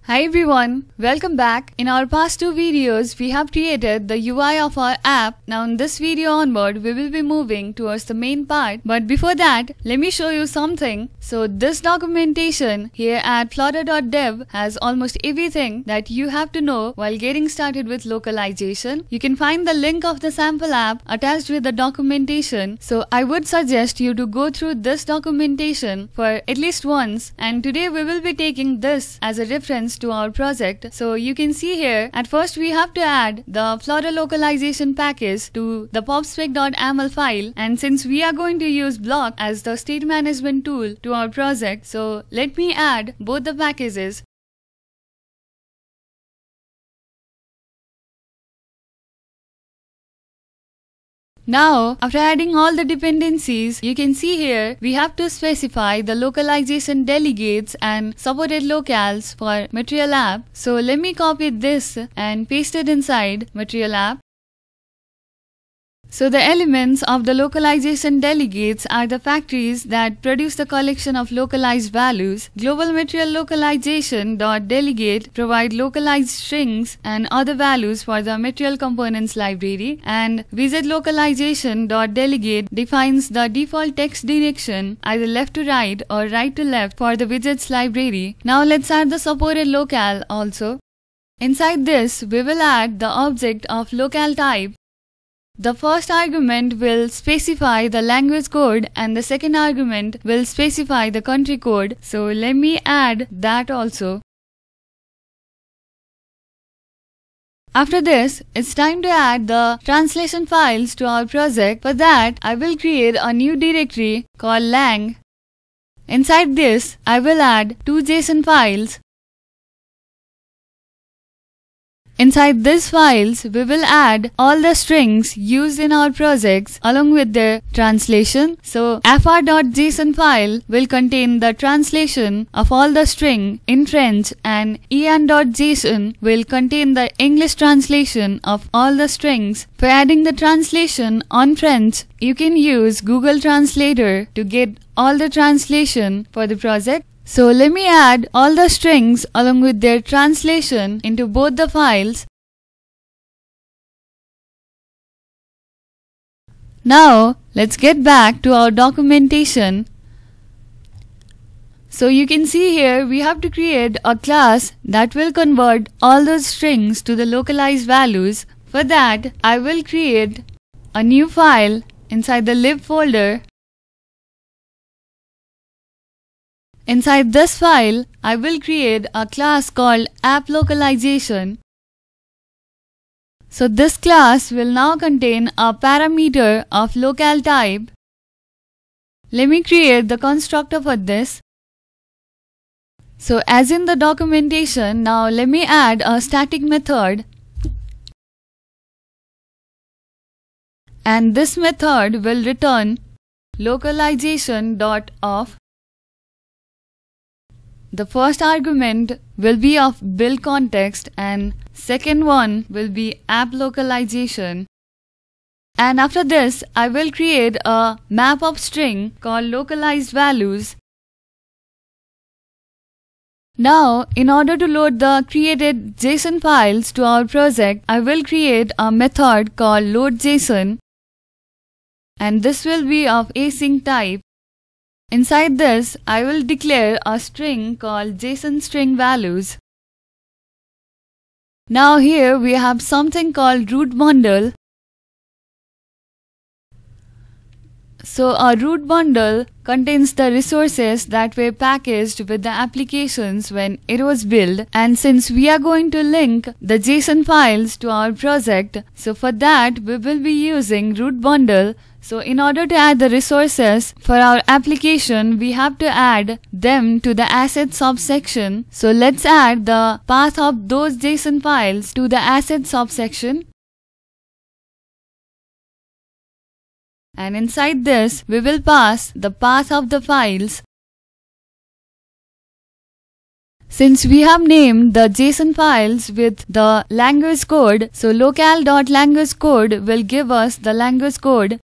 Hi everyone, welcome back. In our past two videos, we have created the UI of our app. Now in this video onward, we will be moving towards the main part. But before that, let me show you something. So this documentation here at flutter.dev has almost everything that you have to know while getting started with localization. You can find the link of the sample app attached with the documentation. So I would suggest you to go through this documentation for at least once. And today we will be taking this as a reference to our project. So you can see here, at first we have to add the Flutter localization package to the popspec.aml file, and since we are going to use block as the state management tool to our project, so let me add both the packages. Now, after adding all the dependencies, you can see here we have to specify the localization delegates and supported locales for Material App. So let me copy this and paste it inside Material App. So the elements of the localization delegates are the factories that produce the collection of localized values. Global material localization.delegate provide localized strings and other values for the material components library, and widget localization.delegate defines the default text direction either left to right or right to left for the widgets library. Now let's add the supported locale also. Inside this, we will add the object of locale type. The first argument will specify the language code and the second argument will specify the country code. So let me add that also. After this, it's time to add the translation files to our project. For that, I will create a new directory called lang. Inside this, I will add two JSON files. Inside these files, we will add all the strings used in our projects along with their translation. So fr.json file will contain the translation of all the string in French, and en.json will contain the English translation of all the strings. For adding the translation on French, you can use Google Translator to get all the translation for the project. So let me add all the strings along with their translation into both the files. Now let's get back to our documentation. So you can see here we have to create a class that will convert all those strings to the localized values. For that, I will create a new file inside the lib folder. Inside this file, I will create a class called app_localization. So this class will now contain a parameter of locale type. Let me create the constructor for this. So as in the documentation, now let me add a static method. And this method will return localization.off. The first argument will be of build context and second one will be app localization. And after this, I will create a map of string called localized values. Now, in order to load the created JSON files to our project, I will create a method called loadJSON, and this will be of async type. Inside this, I will declare a string called JSON string values. Now here we have something called root bundle. So a root bundle contains the resources that were packaged with the applications when it was built, and since we are going to link the JSON files to our project, so for that we will be using root bundle. So in order to add the resources for our application, we have to add them to the asset subsection. So let's add the path of those JSON files to the asset subsection. And inside this, we will pass the path of the files. Since we have named the JSON files with the language code, so locale.language code will give us the language code.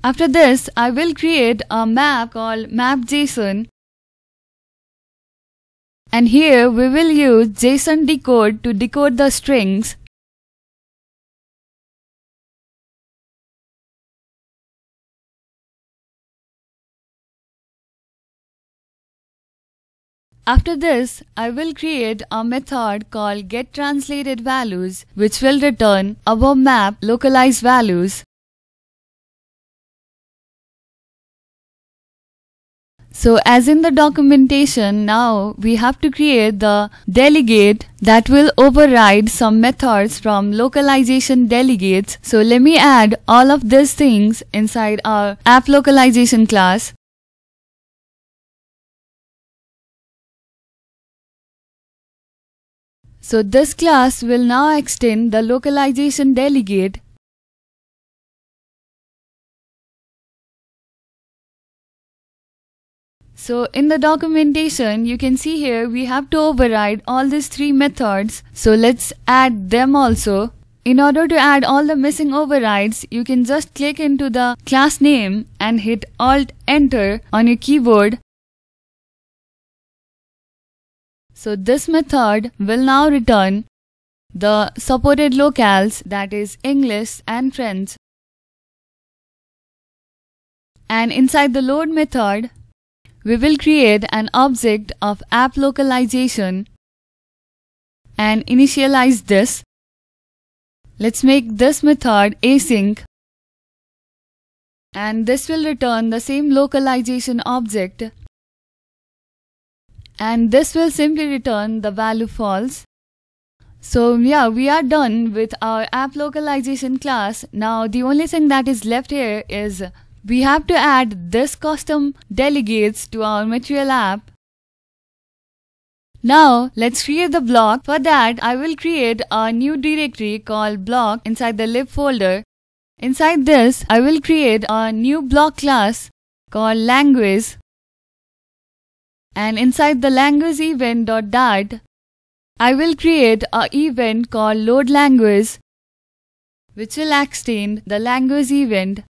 After this, I will create a map called map.json. And here we will use JSON decode to decode the strings. After this, I will create a method called getTranslated_values, which will return above map localized values. So as in the documentation, now we have to create the delegate that will override some methods from localization delegates. So let me add all of these things inside our app localization class. So this class will now extend the localization delegate. So in the documentation, you can see here we have to override all these three methods. So let's add them also. In order to add all the missing overrides, you can just click into the class name and hit Alt Enter on your keyboard. So this method will now return the supported locales, that is English and French. And inside the load method, we will create an object of app localization and initialize this. Let's make this method async, and this will return the same localization object, and this will simply return the value false. So yeah, we are done with our app localization class. Now the only thing that is left here is we have to add this custom delegates to our material app. Now let's create the block. For that, I will create a new directory called block inside the lib folder. Inside this, I will create a new block class called language. And inside the language event.dart, I will create an event called loadLanguage, which will extend the language event.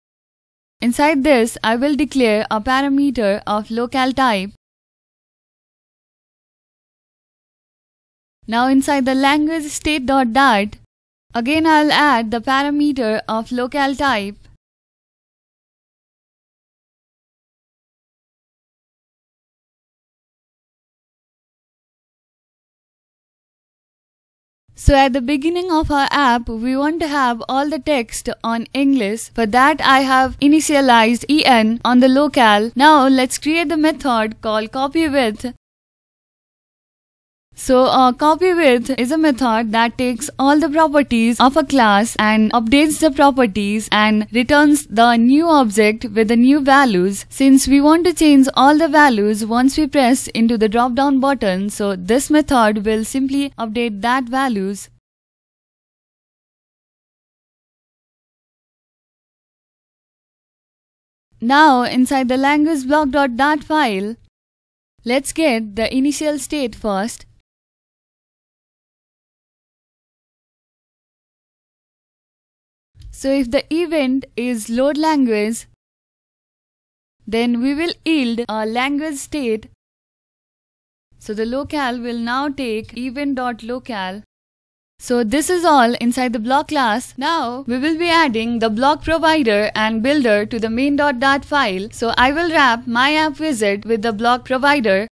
Inside this, I will declare a parameter of locale type. Now inside the language state.dart, again I'll add the parameter of locale type. So at the beginning of our app, we want to have all the text on English. For that, I have initialized en on the locale. Now let's create the method called copyWidth. So copyWidth is a method that takes all the properties of a class and updates the properties and returns the new object with the new values. Since we want to change all the values once we press into the drop down button, so this method will simply update that values. Now inside the language block.dart file, let's get the initial state first. So if the event is load language, then we will yield a language state. So the locale will now take event.locale. So this is all inside the block class. Now we will be adding the block provider and builder to the main.dart file. So I will wrap my app wizard with the block provider.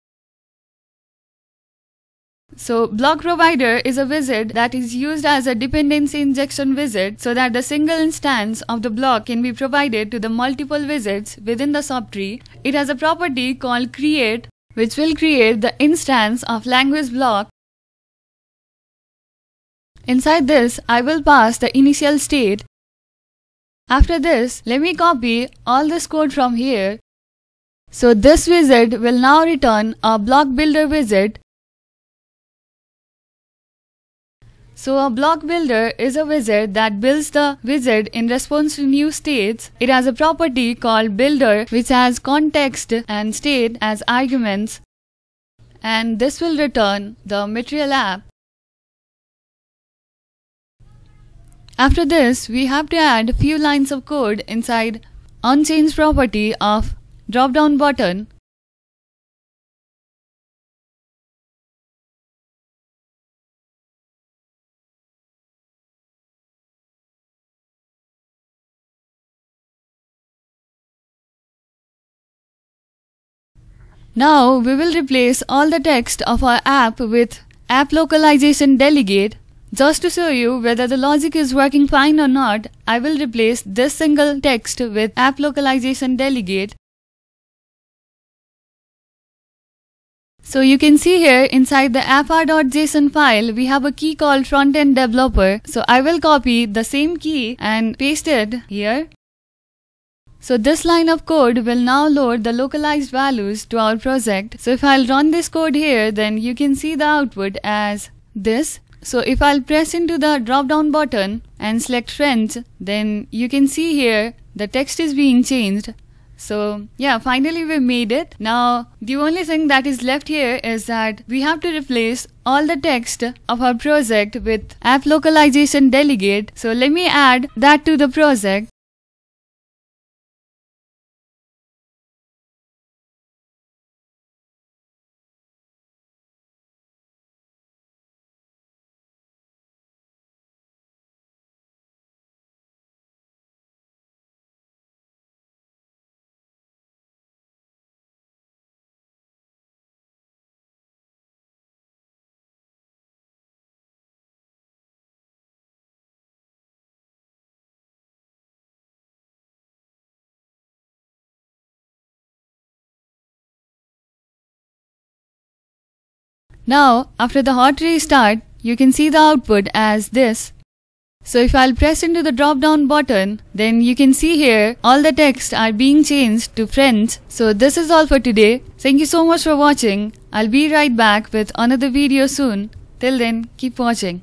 So block provider is a wizard that is used as a dependency injection wizard so that the single instance of the block can be provided to the multiple wizards within the subtree. It has a property called create, which will create the instance of language block. Inside this, I will pass the initial state. After this, let me copy all this code from here. So this wizard will now return a block builder wizard. So a block builder is a wizard that builds the wizard in response to new states. It has a property called builder which has context and state as arguments. And this will return the material app. After this, we have to add a few lines of code inside onChange property of drop down button. Now we will replace all the text of our app with app localization delegate. Just to show you whether the logic is working fine or not, I will replace this single text with app localization delegate. So you can see here inside the appr.json file we have a key called frontend developer. So I will copy the same key and paste it here. So this line of code will now load the localized values to our project. So if I'll run this code here, then you can see the output as this. So if I'll press into the drop down button and select friends, then you can see here the text is being changed. So yeah, finally we made it. Now the only thing that is left here is that we have to replace all the text of our project with app localization delegate. So let me add that to the project. Now, after the hot restart, you can see the output as this. So if I'll press into the drop down button, then you can see here all the text are being changed to friends. So this is all for today. Thank you so much for watching. I'll be right back with another video soon. Till then, keep watching.